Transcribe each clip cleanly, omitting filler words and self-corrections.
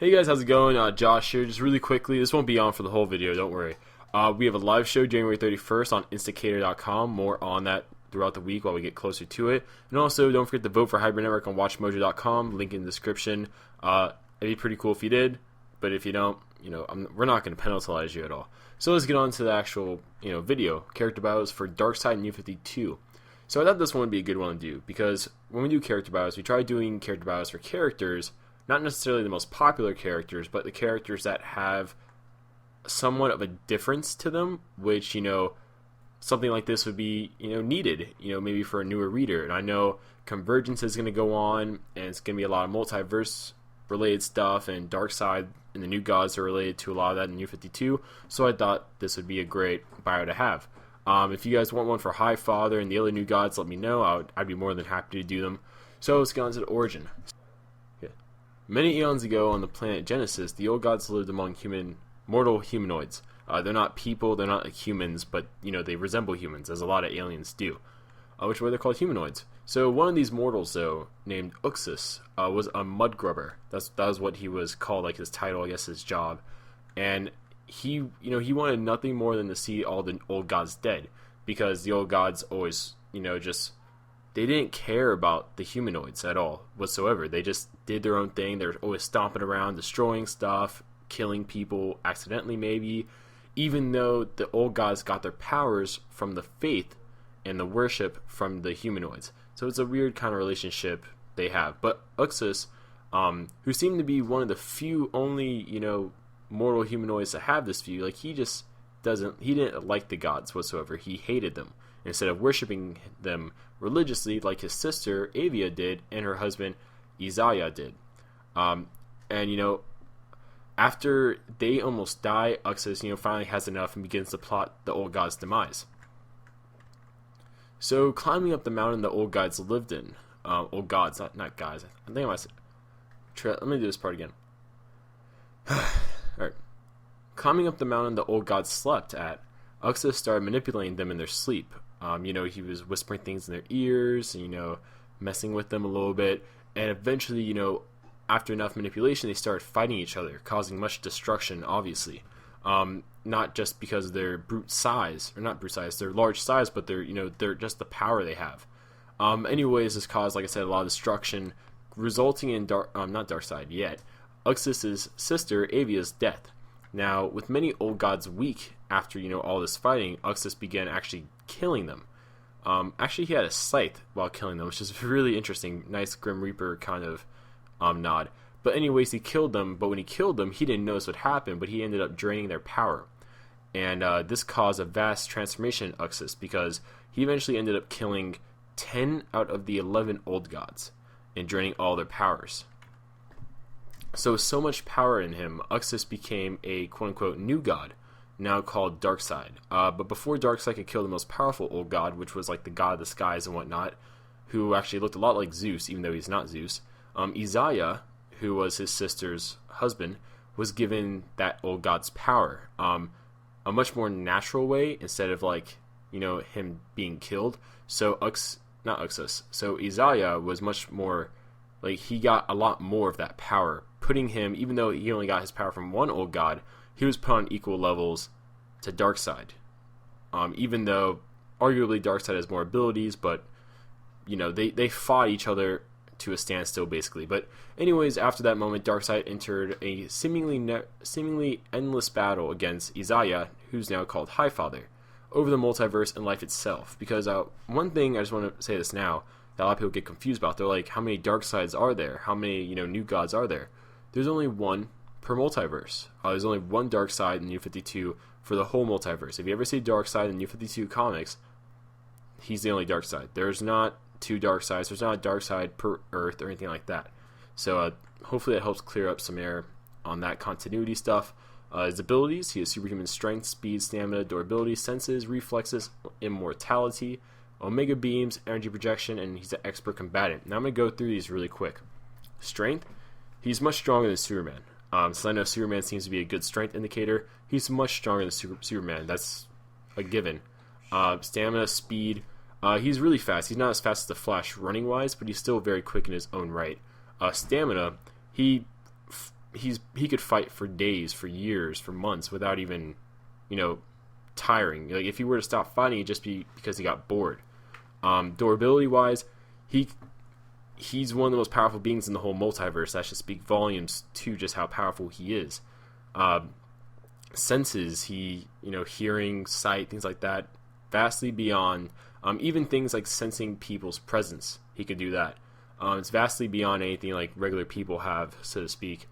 Hey guys, how's it going? Josh here. Just really quickly, this won't be on for the whole video, don't worry. We have a live show January 31st on Instacator.com. More on that throughout the week while we get closer to it. And also, don't forget to vote for Hybrid Network on WatchMojo.com. Link in the description. It'd be pretty cool if you did, but if you don't, we're not going to penalize you at all. So let's get on to the actual, video. Character bios for Darkseid and New 52. So I thought this one would be a good one to do because when we do character bios, we try doing character bios for characters. Not necessarily the most popular characters, but the characters that have somewhat of a difference to them, which, something like this would be, needed, maybe for a newer reader. And I know Convergence is going to go on, and it's going to be a lot of multiverse-related stuff, and Darkseid and the New Gods are related to a lot of that in New 52, so I thought this would be a great bio to have. If you guys want one for High Father and the other New Gods, let me know. I'd be more than happy to do them. So let's get on to the origin. Many eons ago on the planet Genesis, the old gods lived among mortal humanoids. They're not people, they're not like humans, but they resemble humans, as a lot of aliens do, which is why they're called humanoids. So one of these mortals, though, named Luxus, was a mud grubber. That was what he was called, like his title, I guess his job. And he wanted nothing more than to see all the old gods dead, because the old gods always, they didn't care about the humanoids at all whatsoever. They just did their own thing. They were always stomping around, destroying stuff, killing people accidentally maybe, even though the old gods got their powers from the faith and the worship from the humanoids. So it's a weird kind of relationship they have. But Luxus, who seemed to be one of the few only, mortal humanoids to have this view, like he didn't like the gods whatsoever. He hated them. Instead of worshiping them religiously like his sister Avia did and her husband Isaiah did. After they almost die, Luxus, finally has enough and begins to plot the old gods' demise. So climbing up the mountain the old gods lived in, old gods, not guys, I think I might say, let me do this part again. Alright. Climbing up the mountain the old gods slept at, Luxus started manipulating them in their sleep. He was whispering things in their ears, and, messing with them a little bit. And eventually, after enough manipulation, they started fighting each other, causing much destruction, obviously. Not just because of their their large size, but they're just the power they have. Anyways, this caused, like I said, a lot of destruction, resulting in not Darkseid yet, Luxus's sister, Avia's death. Now, with many old gods weak after, all this fighting, Luxus began actually killing them. Actually, he had a scythe while killing them, which is really interesting. Nice Grim Reaper kind of nod. But anyways, he killed them, but when he killed them, he didn't notice what happened, but he ended up draining their power. And this caused a vast transformation in Luxus, because he eventually ended up killing 10 out of the 11 old gods and draining all their powers. So much power in him, Luxus became a quote-unquote new god, now called Darkseid. But before Darkseid could kill the most powerful old god, which was like the god of the skies and whatnot, who actually looked a lot like Zeus, even though he's not Zeus, Isaiah, who was his sister's husband, was given that old god's power. A much more natural way, instead of him being killed. So So Isaiah was much more, he got a lot more of that power, putting him, even though he only got his power from one old god, he was put on equal levels to Darkseid. Even though, arguably, Darkseid has more abilities, but, they fought each other to a standstill, basically. But anyways, after that moment, Darkseid entered a seemingly endless battle against Isaiah, who's now called High Father, over the multiverse and life itself. Because one thing, I just want to say this now, that a lot of people get confused about. They're like, how many Darkseids are there? How many, new gods are there? There's only one per multiverse. There's only one Darkseid in New 52 for the whole multiverse. If you ever see Darkseid in New 52 comics, he's the only Darkseid. There's not two Darkseids. There's not a Darkseid per Earth or anything like that. So hopefully that helps clear up some air on that continuity stuff. His abilities: he has superhuman strength, speed, stamina, durability, senses, reflexes, immortality, omega beams, energy projection, and he's an expert combatant. Now I'm going to go through these really quick. Strength: he's much stronger than Superman. So I know Superman seems to be a good strength indicator. He's much stronger than Superman. That's a given. Stamina, speed. He's really fast. He's not as fast as the Flash running-wise, but he's still very quick in his own right. Stamina, he he could fight for days, for years, for months without even, tiring. Like if he were to stop fighting, it'd just be because he got bored. Durability wise, he's one of the most powerful beings in the whole multiverse. That should speak volumes to just how powerful he is. Senses, hearing, sight, things like that, vastly beyond even things like sensing people's presence. He could do that. It's vastly beyond anything like regular people have, so to speak.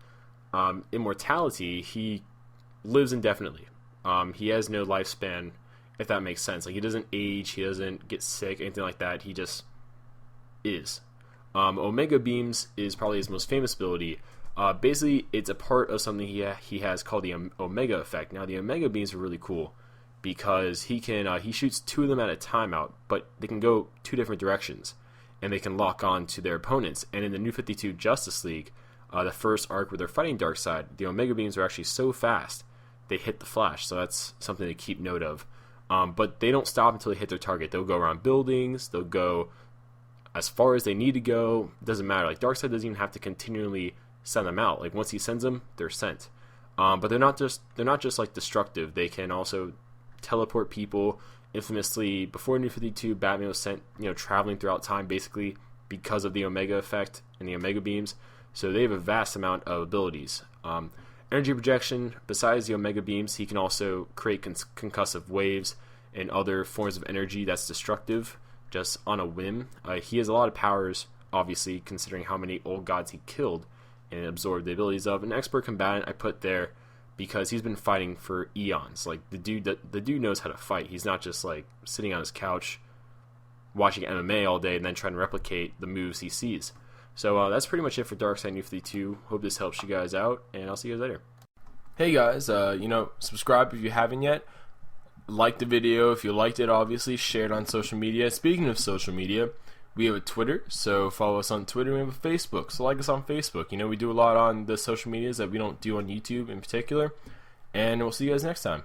Immortality, he lives indefinitely. He has no lifespan, if that makes sense. Like he doesn't age, he doesn't get sick, anything like that. He just is. Omega beams is probably his most famous ability. Basically, it's a part of something he has called the Omega effect. Now, the Omega beams are really cool because he shoots 2 of them at a time out, but they can go 2 different directions, and they can lock on to their opponents. And in the New 52 Justice League, the first arc where they're fighting Darkseid, the Omega beams are actually so fast they hit the Flash, so that's something to keep note of. But they don't stop until they hit their target. They'll go around buildings, they'll go as far as they need to go. Doesn't matter. Like Darkseid doesn't even have to continually send them out. Like once he sends them, they're sent. But they're not just like destructive. They can also teleport people. Infamously, before New 52, Batman was sent traveling throughout time basically because of the Omega effect and the Omega beams. So they have a vast amount of abilities. Energy projection. Besides the Omega beams, he can also create concussive waves and other forms of energy that's destructive just on a whim. He has a lot of powers, obviously, considering how many old gods he killed and absorbed the abilities of. An expert combatant I put there because he's been fighting for eons. Like the dude knows how to fight. He's not just like sitting on his couch watching MMA all day and then trying to replicate the moves he sees. So that's pretty much it for Darkseid New 52. Hope this helps you guys out, and I'll see you guys later. Hey guys, subscribe if you haven't yet. Like the video if you liked it, obviously. Share it on social media. Speaking of social media, we have a Twitter, so follow us on Twitter. We have a Facebook, so like us on Facebook. We do a lot on the social medias that we don't do on YouTube in particular. And we'll see you guys next time.